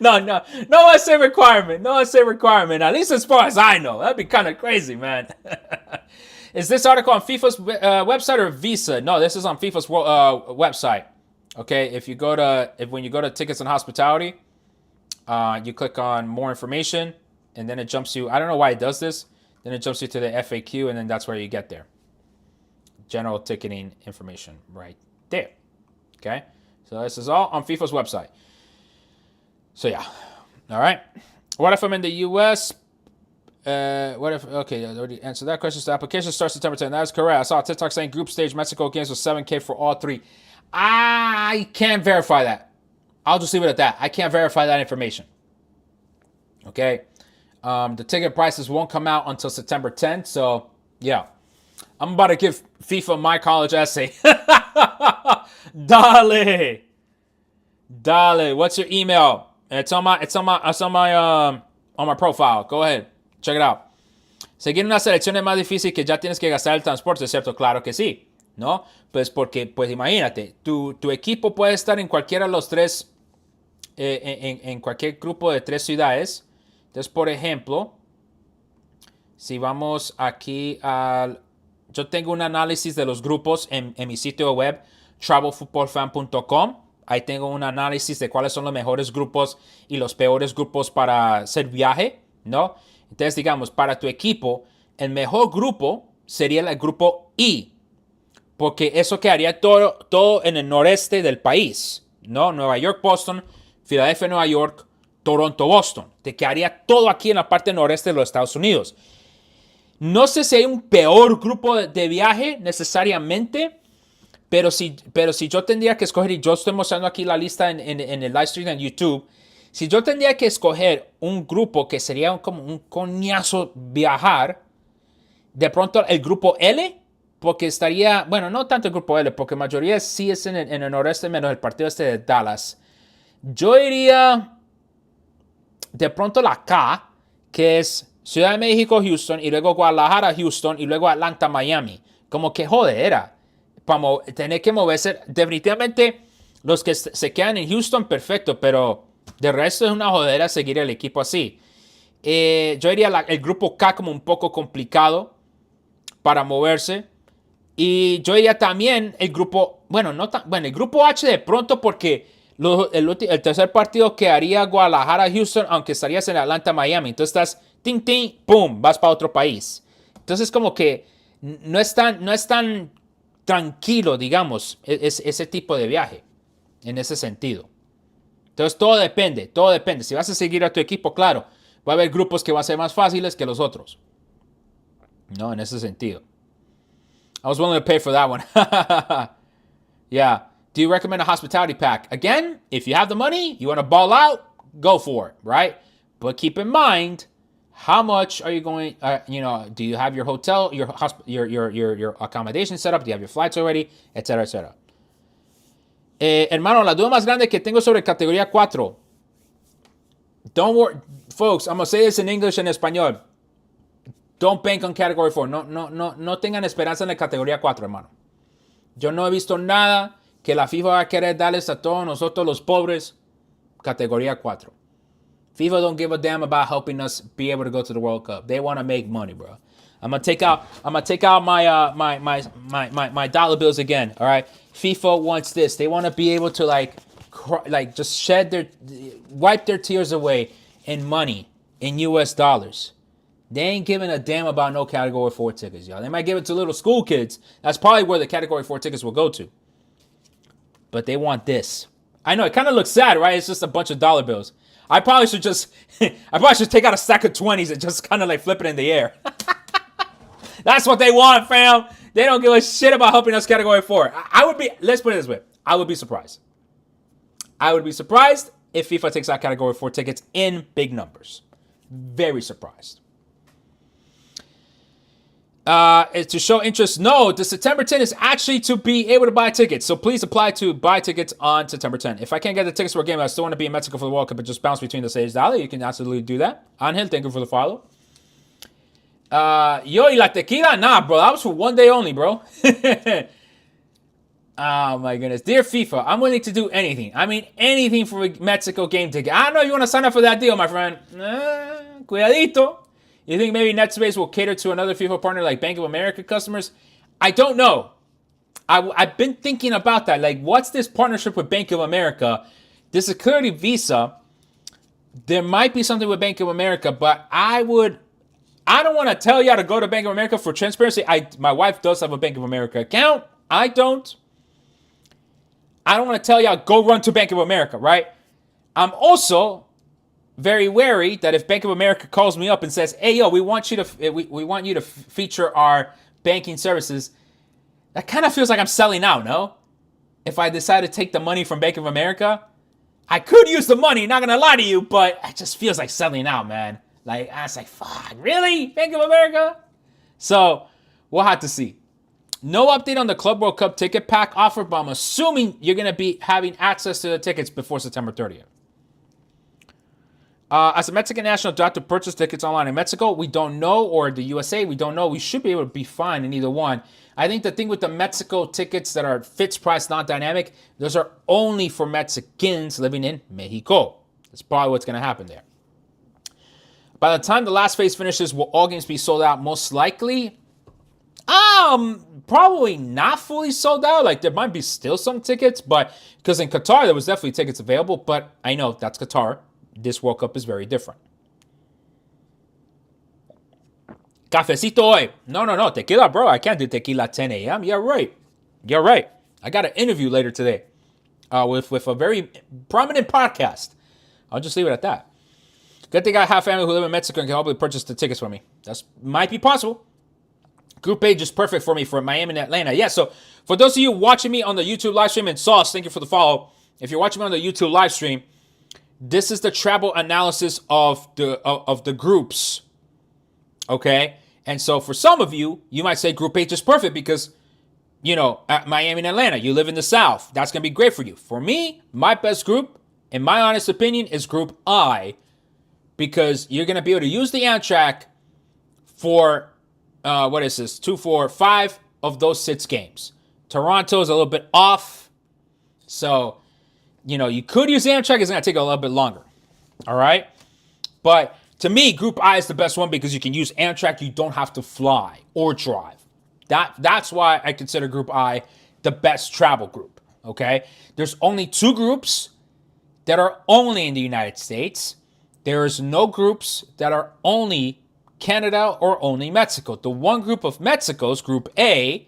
A: No essay requirement. No essay requirement. At least as far as I know. That'd be kind of crazy, man. Is this article on FIFA's website or Visa? No, this is on FIFA's website. Okay, when you go to tickets and hospitality, you click on more information. And then it jumps you, I don't know why it does this. Then it jumps you to the FAQ, and then that's where you get there. general ticketing information right there. Okay, so this is all on FIFA's website. So yeah, all right. What if I'm in the U.S.? What if? Okay, I already answered that question. So the application starts September 10th. That is correct. I saw TikTok saying group stage Mexico games with 7K for all three. I can't verify that. I'll just leave it at that. I can't verify that information. Okay. The ticket prices won't come out until September 10th. So yeah, I'm about to give FIFA my college essay. Dale. What's your email? It's on my profile. Go ahead. Check it out. Seguir una selección es más difícil que ya tienes que gastar el transporte, ¿cierto? Claro que sí, ¿no? Pues porque, pues imagínate, tu equipo puede estar en cualquiera de los tres, en cualquier grupo de tres ciudades. Entonces, por ejemplo, si vamos aquí al... Yo tengo un análisis de los grupos en mi sitio web, travelfootballfan.com. Ahí tengo un análisis de cuáles son los mejores grupos y los peores grupos para hacer viaje, ¿no? Entonces, digamos, para tu equipo, el mejor grupo sería el grupo I, porque eso quedaría todo en el noreste del país, ¿no? Nueva York, Boston, Filadelfia, Nueva York, Toronto, Boston. Te quedaría todo aquí en la parte noreste de los Estados Unidos. No sé si hay un peor grupo de viaje necesariamente, pero si yo tendría que escoger, y yo estoy mostrando aquí la lista en el live stream en YouTube, si yo tendría que escoger un grupo que sería como un coñazo viajar, de pronto el grupo L, porque estaría, bueno, no tanto el grupo L, porque la mayoría sí es en el noreste, menos el partido este de Dallas. Yo iría de pronto la K, que es Ciudad de México, Houston, y luego Guadalajara, Houston, y luego Atlanta, Miami. Como que jodera. Para tener que moverse. Definitivamente, los que se quedan en Houston, perfecto, pero de resto es una jodera seguir el equipo así. Yo diría el grupo K como un poco complicado para moverse. Y yo diría también el grupo, el grupo H de pronto porque el tercer partido quedaría Guadalajara-Houston, aunque estarías en Atlanta-Miami. Entonces estás, ting, ting, pum, vas para otro país. Entonces como que no es tan tranquilo, digamos, ese tipo de viaje, en ese sentido. Entonces todo depende. Si vas a seguir a tu equipo, claro, va a haber grupos que van a ser más fáciles que los otros. No, en ese sentido. I was willing to pay for that one. Yeah. Do you recommend a hospitality pack? Again, if you have the money, you want to ball out, go for it, right? But keep in mind, how much are you going, do you have your hotel, your accommodation set up? Do you have your flights already? Etcétera, etcétera. Hermano, la duda más grande que tengo sobre categoría 4. Don't worry, folks, I'm going to say this in English and español. Don't bank on category 4. No tengan esperanza en la categoría 4, hermano. Yo no he visto nada que la FIFA va a querer darles a todos nosotros los pobres. Categoría 4. FIFA don't give a damn about helping us be able to go to the World Cup. They want to make money, bro. I'm gonna take out my dollar bills again. All right. FIFA wants this. They want to be able to just wipe their tears away in money, in US dollars. They ain't giving a damn about no Category 4 tickets, y'all. They might give it to little school kids. That's probably where the Category 4 tickets will go to. But they want this. I know, it kind of looks sad, right? It's just a bunch of dollar bills. I probably should take out a stack of 20s and just kind of flip it in the air. That's what they want, fam. They don't give a shit about helping us Category 4. Let's put it this way. I would be surprised. I would be surprised if FIFA takes out Category 4 tickets in big numbers. Very surprised. To show interest, no, the September 10 is actually to be able to buy tickets. So please apply to buy tickets on September 10. If I can't get the tickets for a game, I still want to be in Mexico for the World Cup, but just bounce between the stages. Dale, you can absolutely do that. Angel, thank you for the follow. Yo, y la tequila? Nah, bro, that was for one day only, bro. Oh, my goodness. Dear FIFA, I'm willing to do anything. I mean, anything for a Mexico game ticket. I don't know if you want to sign up for that deal, my friend. Cuidadito. You think maybe NetSpace will cater to another FIFA partner like Bank of America customers? I don't know. I've been thinking about that. What's this partnership with Bank of America? This is clearly Visa. There might be something with Bank of America, but I I don't want to tell y'all to go to Bank of America for transparency. My wife does have a Bank of America account. I don't. I don't want to tell y'all go run to Bank of America, right? I'm also very wary that if Bank of America calls me up and says, "Hey, yo, we want you to feature our banking services," that kind of feels like I'm selling out, no? If I decide to take the money from Bank of America, I could use the money, not gonna lie to you, but it just feels like selling out, man. Like, I was like, fuck, really? Bank of America? So, we'll have to see. No update on the Club World Cup ticket pack offer, but I'm assuming you're going to be having access to the tickets before September 30th. As a Mexican national, do I have to purchase tickets online in Mexico? We don't know, or the USA, we don't know. We should be able to be fine in either one. I think the thing with the Mexico tickets that are fixed price, not dynamic, those are only for Mexicans living in Mexico. That's probably what's going to happen there. By the time the last phase finishes, will all games be sold out? Most likely. Probably not fully sold out. Like, there might be still some tickets, but because in Qatar, there was definitely tickets available, but I know that's Qatar. This World Cup is very different. Cafecito hoy. No. Tequila, bro. I can't do tequila at 10 a.m. You're right. I got an interview later today with a very prominent podcast. I'll just leave it at that. Good thing I have family who live in Mexico and can help purchase the tickets for me. That might be possible. Group page is perfect for me for Miami and Atlanta. Yeah, so for those of you watching me on the YouTube live stream, and Sauce, thank you for the follow. If you're watching me on the YouTube live stream, this is the travel analysis of the groups. Okay? And so for some of you, you might say group page is perfect because, at Miami and Atlanta, you live in the South. That's going to be great for you. For me, my best group, in my honest opinion, is Group I, because you're going to be able to use the Amtrak for, 2, 4, 5 of those 6 games. Toronto is a little bit off. So, you could use Amtrak. It's going to take a little bit longer. All right? But to me, Group I is the best one because you can use Amtrak. You don't have to fly or drive. That's why I consider Group I the best travel group. Okay? There's only 2 groups that are only in the United States. There's no groups that are only Canada or only Mexico. The one group of Mexico's, Group A,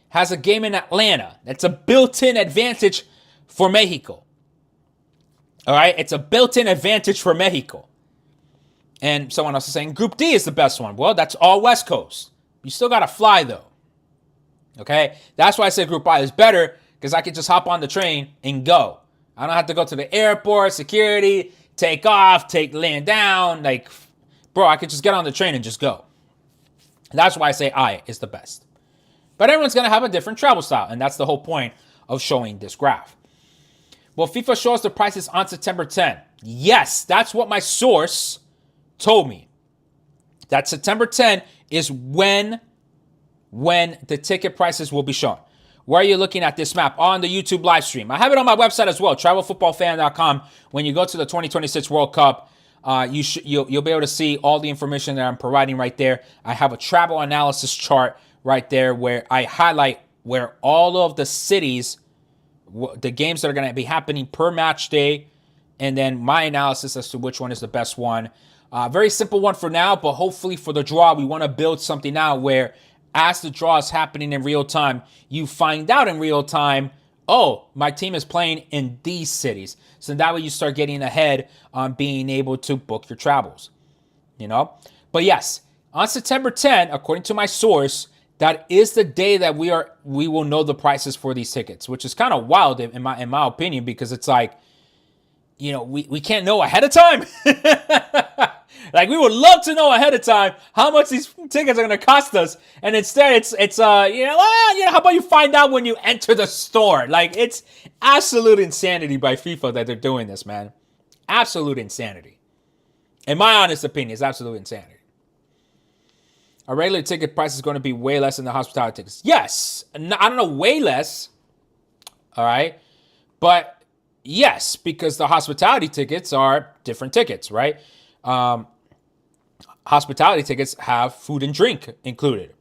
A: has a game in Atlanta. That's a built-in advantage for Mexico. All right? It's a built-in advantage for Mexico. And someone else is saying Group D is the best one. Well, that's all West Coast. You still got to fly, though. Okay? That's why I say Group I is better, because I can just hop on the train and go. I don't have to go to the airport, security, take off, land down. Like, bro, I could just get on the train and just go. That's why I say I is the best. But everyone's going to have a different travel style, and that's the whole point of showing this graph. Will FIFA show us the prices on September 10? Yes, that's what my source told me. That September 10 is when the ticket prices will be shown. Where are you looking at this map? On the YouTube live stream. I have it on my website as well, travelfootballfan.com. When you go to the 2026 World Cup, you'll be able to see all the information that I'm providing right there. I have a travel analysis chart right there where I highlight where all of the cities, the games that are going to be happening per match day, and then my analysis as to which one is the best one. Very simple one for now, but hopefully for the draw, we want to build something out where as the draw is happening in real time, you find out in real time, oh, my team is playing in these cities. So that way you start getting ahead on being able to book your travels, But yes, on September 10, according to my source, that is the day that we will know the prices for these tickets, which is kind of wild in my opinion, because it's like, we can't know ahead of time. Like, we would love to know ahead of time how much these tickets are going to cost us. And instead, it's how about you find out when you enter the store? Like, it's absolute insanity by FIFA that they're doing this, man. Absolute insanity. In my honest opinion, it's absolute insanity. A regular ticket price is going to be way less than the hospitality tickets. Yes. I don't know, way less. All right. But yes, because the hospitality tickets are different tickets, right? Hospitality tickets have food and drink included,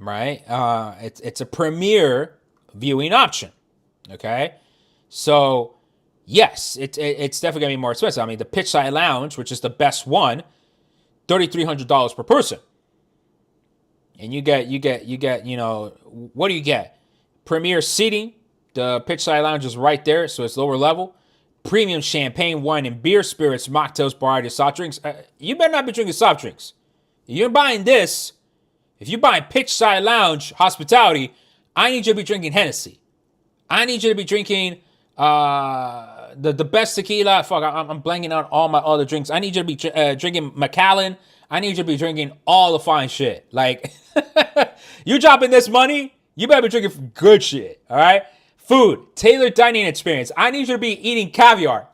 A: right? It's a premier viewing option, okay? So, yes, it's definitely going to be more expensive. I mean, the Pitchside Lounge, which is the best one, $3,300 per person. And you get, what do you get? Premier seating. The Pitchside Lounge is right there, so it's lower level. Premium champagne, wine, and beer, spirits, mocktails, variety of soft drinks. You better not be drinking soft drinks. If you're buying this, if you're buying Pitchside Lounge hospitality, I need you to be drinking Hennessy. I need you to be drinking the best tequila. Fuck, I'm blanking out all my other drinks. I need you to be drinking Macallan. I need you to be drinking all the fine shit. Like, you dropping this money, you better be drinking good shit, all right? Food, tailored dining experience. I need you to be eating caviar.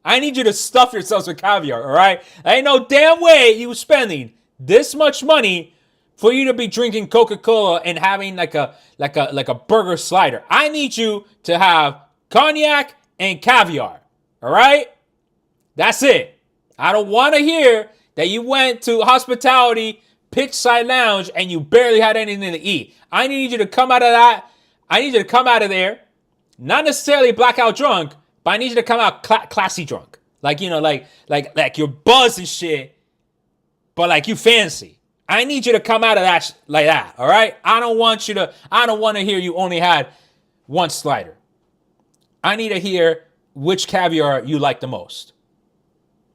A: I need you to stuff yourselves with caviar, all right? Ain't no damn way you spending this much money for you to be drinking Coca-Cola and having like a burger slider. I need you to have cognac and caviar, all right? That's it. I don't want to hear that you went to hospitality, Pitchside Lounge, and you barely had anything to eat. I need you to come out of that. I need you to come out of there, not necessarily blackout drunk, but I need you to come out classy drunk. Like, like you're buzzed and shit, but like you fancy. I need you to come out of that like that, all right? I don't want to hear you only had one slider. I need to hear which caviar you like the most.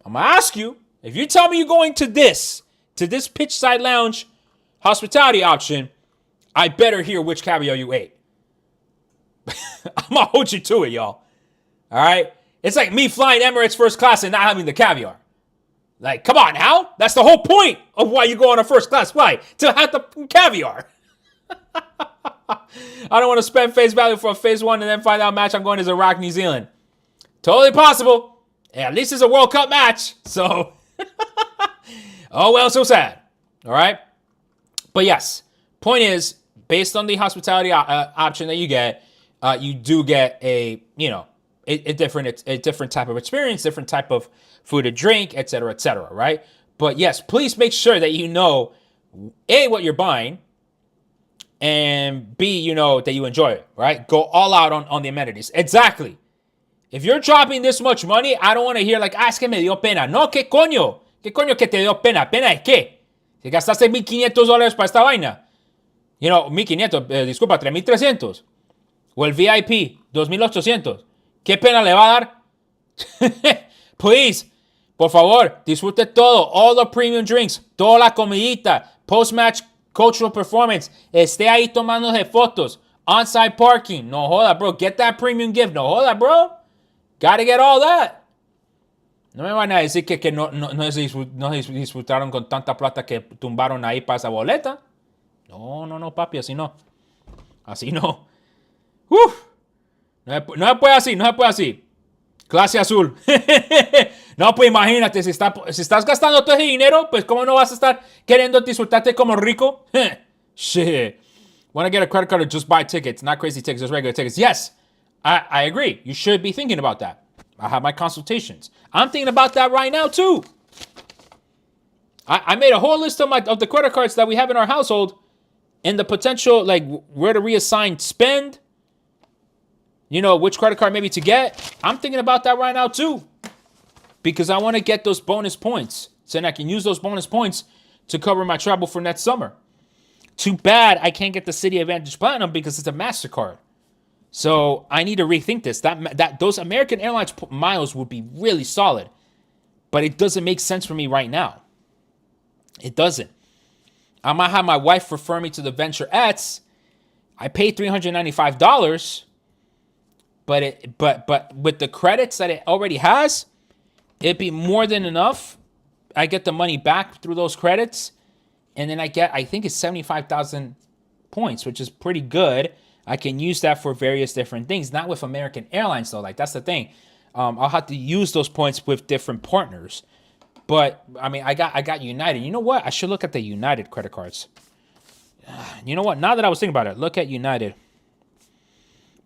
A: I'm going to ask you, if you tell me you're going to this Pitchside Lounge hospitality option, I better hear which caviar you ate. I'm going to hold you to it, y'all. All right? It's like me flying Emirates first class and not having the caviar. Like, come on now. That's the whole point of why you go on a first class flight, to have the caviar. I don't want to spend face value for a phase one and then find out match I'm going is Iraq, New Zealand. Totally possible. At least it's a World Cup match. So, oh well, so sad. All right? But yes, point is, based on the hospitality option that you get, you do get a different type of experience, different type of food and drink, et cetera, right? But yes, please make sure that you know, A, what you're buying, and B, that you enjoy it, right? Go all out on the amenities. Exactly. If you're dropping this much money, I don't want to hear like, es que me dio pena. No, ¿qué coño? ¿Qué coño que te dio pena? ¿Pena es qué? Si gastaste $1,500 para esta vaina. 1,500, disculpa, 3,300. O el VIP, 2,800. ¿Qué pena le va a dar? Please, por favor, disfrute todo. All the premium drinks, toda la comidita, post-match cultural performance. Esté ahí tomándose fotos. On-site parking. No joda, bro. Get that premium gift. No joda, bro. Gotta get all that. No me van a decir que no se disfrutaron con tanta plata que tumbaron ahí para esa boleta. No, papi, así no. Así no. Uf. No se puede así. Clase azul. No, pues imagínate, si estás gastando todo ese dinero, pues cómo no vas a estar queriendo disfrutarte como rico. Shit. Want to get a credit card or just buy tickets? Not crazy tickets, just regular tickets. Yes, I agree. You should be thinking about that. I have my consultations. I'm thinking about that right now too. I made a whole list of the credit cards that we have in our household and the potential, like where to reassign spend. Which credit card maybe to get. I'm thinking about that right now too. Because I want to get those bonus points. So then I can use those bonus points to cover my travel for next summer. Too bad I can't get the City Advantage Platinum because it's a MasterCard. So I need to rethink this. Those American Airlines miles would be really solid. But it doesn't make sense for me right now. It doesn't. I might have my wife refer me to the Venturettes. I paid $395. But with the credits that it already has, it'd be more than enough. I get the money back through those credits. And then I think it's 75,000 points, which is pretty good. I can use that for various different things. Not with American Airlines, though. Like, that's the thing. I'll have to use those points with different partners. But, I mean, I got United. You know what? I should look at the United credit cards. You know what? Now that I was thinking about it, look at United.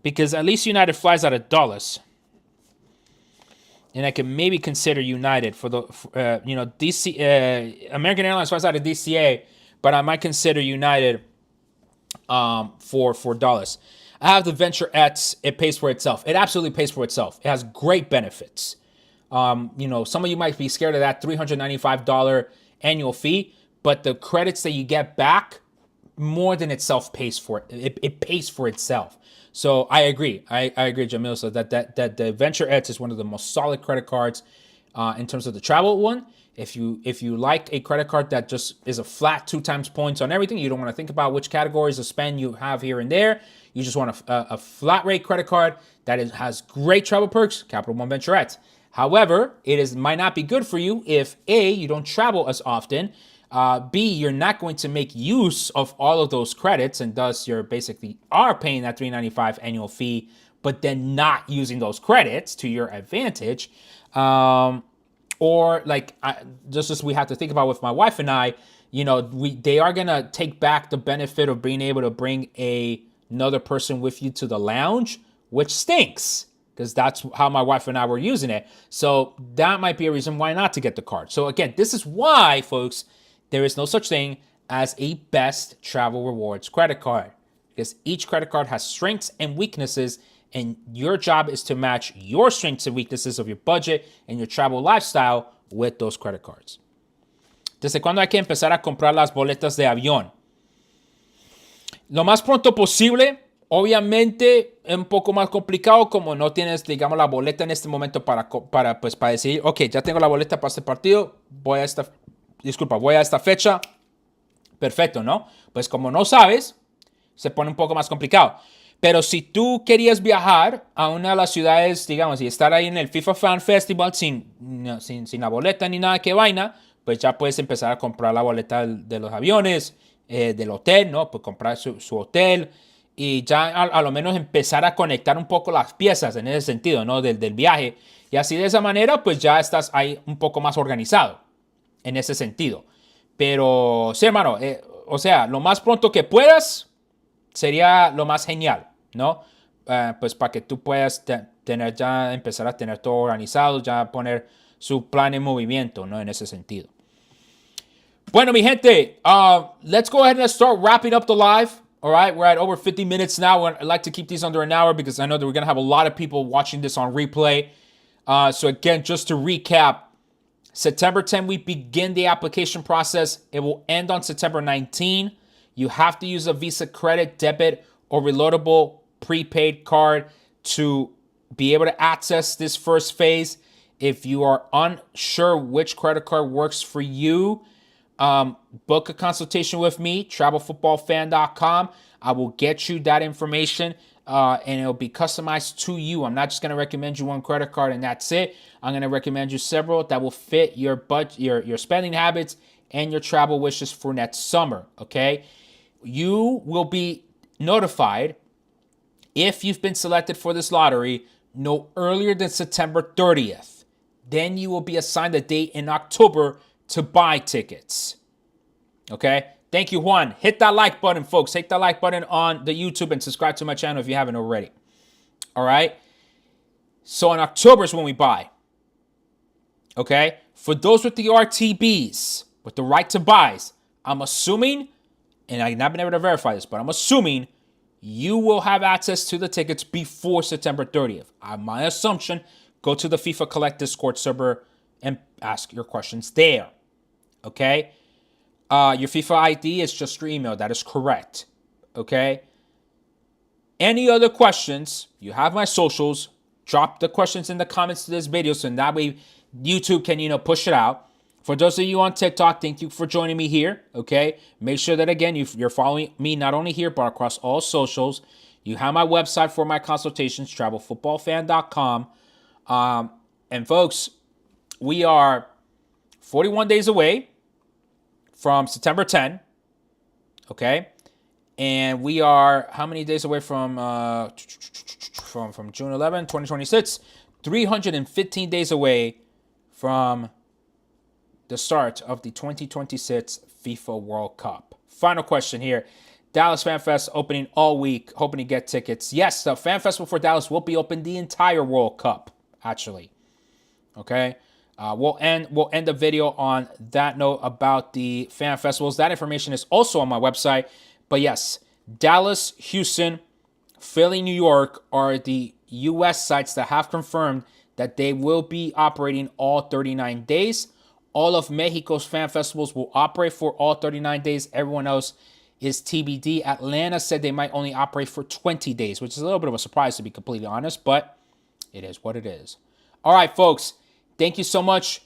A: Because at least United flies out of Dulles. And I can maybe consider United for the, DC. American Airlines flies out of DCA, but I might consider United for Dulles. I have the Venturettes. It pays for itself. It absolutely pays for itself. It has great benefits. Some of you might be scared of that $395 annual fee, but the credits that you get back more than itself pays for it. It pays for itself. So I agree. I agree, Jamil. So that the Venture Edge is one of the most solid credit cards in terms of the travel one. If you like a credit card that just is a flat 2 times points on everything, you don't want to think about which categories of spend you have here and there. You just want a flat rate credit card that has great travel perks. Capital One Venture Edge. However, might not be good for you if A, you don't travel as often. B, you're not going to make use of all of those credits, and thus you're basically are paying that $395 annual fee, but then not using those credits to your advantage. Or like just as we have to think about with my wife and I, they are gonna take back the benefit of being able to bring another person with you to the lounge, which stinks because that's how my wife and I were using it. So that might be a reason why not to get the card. So again, this is why, folks, there is no such thing as a best travel rewards credit card, because each credit card has strengths and weaknesses, and your job is to match your strengths and weaknesses of your budget and your travel lifestyle with those credit cards. ¿Desde cuándo hay que empezar a comprar las boletas de avión? Lo más pronto posible. Obviamente es un poco más complicado como no tienes, digamos, la boleta en este momento para decir, ok, ya tengo la boleta para este partido, voy a esta fecha. Perfecto, ¿no? Pues como no sabes, se pone un poco más complicado. Pero si tú querías viajar a una de las ciudades, digamos, y estar ahí en el FIFA Fan Festival sin la boleta ni nada que vaina, pues ya puedes empezar a comprar la boleta de los aviones, del hotel, ¿no? Pues comprar su hotel y ya a lo menos empezar a conectar un poco las piezas en ese sentido, ¿no? Del viaje. Y así de esa manera, pues ya estás ahí un poco más organizado en ese sentido. Pero sí, hermano, o sea, lo más pronto que puedas sería lo más genial, ¿no? Pues para que tú puedas empezar a tener todo organizado, ya poner su plan en movimiento, ¿no? En ese sentido. Bueno, mi gente, let's go ahead and start wrapping up the live. All right, we're at over 50 minutes now. I like to keep these under an hour because I know that we're going to have a lot of people watching this on replay. So again, just to recap, September 10, we begin the application process. It will end on September 19. You have to use a Visa credit, debit, or reloadable prepaid card to be able to access this first phase. If you are unsure which credit card works for you, book a consultation with me, travelfootballfan.com. I will get you that information, and it'll be customized to you. I'm not just going to recommend you one credit card and that's it. I'm going to recommend you several that will fit your budget, your spending habits, and your travel wishes for next summer, okay? You will be notified if you've been selected for this lottery no earlier than September 30th. Then you will be assigned a date in October to buy tickets. Okay? Thank you, Juan. Hit that like button, folks. Hit that like button on the YouTube and subscribe to my channel if you haven't already. All right? So in October is when we buy. Okay? For those with the RTBs, with the right to buys, I'm assuming, and I've not been able to verify this, but I'm assuming you will have access to the tickets before September 30th. My assumption, go to the FIFA Collect Discord server and ask your questions there. Okay? Your FIFA ID is just your email. That is correct. Okay? Any other questions, you have my socials. Drop the questions in the comments to this video so that way YouTube can, push it out. For those of you on TikTok, thank you for joining me here, okay? Make sure that, again, you're following me not only here, but across all socials. You have my website for my consultations, travelfootballfan.com. And, folks, we are 41 days away from September 10, okay? And we are how many days away from June 11, 2026? 315 days away from the start of the 2026 FIFA World Cup. Final question here. Dallas Fan Fest opening all week. Hoping to get tickets. Yes, the Fan Festival for Dallas will be open the entire World Cup, actually. Okay? We'll end the video on that note about the fan festivals. That information is also on my website. But yes, Dallas, Houston, Philly, New York are the U.S. sites that have confirmed that they will be operating all 39 days. All of Mexico's fan festivals will operate for all 39 days. Everyone else is TBD. Atlanta said they might only operate for 20 days, which is a little bit of a surprise, to be completely honest, but it is what it is. All right, folks. Thank you so much.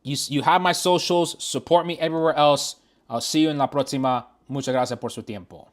A: You have my socials. Support me everywhere else. I'll see you en la próxima. Muchas gracias por su tiempo.